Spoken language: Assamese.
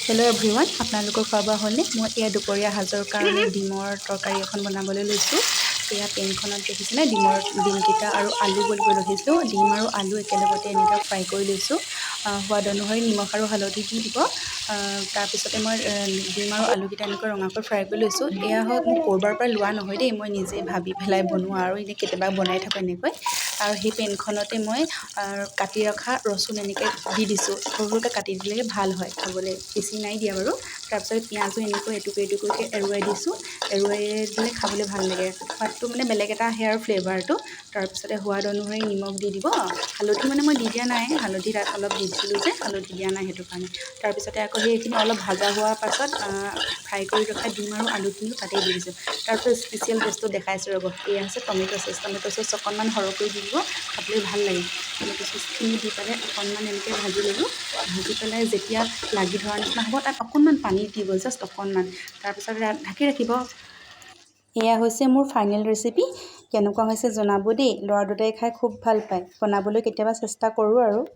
হেল্ল' এভৰিৱান, আপোনালোকৰ খোৱা বোৱা হ'লনে? মই এয়া দুপৰীয়া সাজৰ কাৰণে ডিমৰ তৰকাৰী এখন বনাবলৈ লৈছোঁ। এয়া পেনখনত দেখিছেনে ডিমকেইটা আৰু আলু বইল কৰি ৰাখিছোঁ। ডিম আৰু আলু একেলগতে এনেকৈ ফ্ৰাই কৰি লৈছোঁ। সোৱাদ অনুসৰি নিমখ আৰু হালধি দি দিব। তাৰপিছতে মই ডিম আৰু আলুকেইটা এনেকৈ ৰঙাকৈ ফ্ৰাই কৰি লৈছোঁ। এয়া হওক মোক ক'ৰবাৰ পৰা লোৱা নহয় দেই, মই নিজে ভাবি পেলাই বনোৱা আৰু এনেই কেতিয়াবা বনাই থাকোঁ এনেকৈ। আৰু সেই পেনখনতে মই কাটি ৰখা ৰচুন এনেকৈ দি দিছোঁ। সৰু সৰুকৈ কাটি দিলে ভাল হয় খাবলৈ, বেছি নাই দিয়া বাৰু। তাৰপিছত পিঁয়াজো এনেকৈ এটুকুৰ এটুকুৰকৈ এৰুৱাই দিছোঁ। এৰুৱাই দিলে খাবলৈ ভাল লাগে, সোৱাদটো মানে বেলেগ এটা আহে আৰু ফ্লেভাৰটো। তাৰপিছতে সোৱাদ অনুসৰি নিমখ দি দিব। হালধি মানে মই দি দিয়া নাই, হালধি তাত অলপ দিছিলোঁ যে হালধি দিয়া নাই সেইটো কাৰণে। তাৰপিছতে আকৌ সেইখিনি অলপ ভাজা হোৱাৰ পাছত ফ্ৰাই কৰি ৰখা ডিম আৰু আলুখিনিও তাতেই দি দিছোঁ। তাৰপিছত স্পেচিয়েল বস্তু দেখাইছোঁ ৰ'ব, এয়া হৈছে টমেট' চচ। টমেট' চচ অকণমান সৰহকৈ দি দিব, খাবলৈ ভাল লাগে। টমেট' চচখিনি দি পেলাই অকণমান এনেকৈ ভাজি ল'লোঁ। ভাজি পেলাই যেতিয়া লাগি ধৰা নিচিনা হ'ব, তাত অকণমান পানী দিব, জাষ্ট অকণমান। তাৰপিছত ঢাকি ৰাখিব। এয়া হৈছে মোৰ ফাইনেল ৰেচিপি। কেনেকুৱা হৈছে জনাব দেই। ল'ৰা দুটাই খাই খুব ভাল পায়, বনাবলৈ কেতিয়াবা চেষ্টা কৰোঁ আৰু।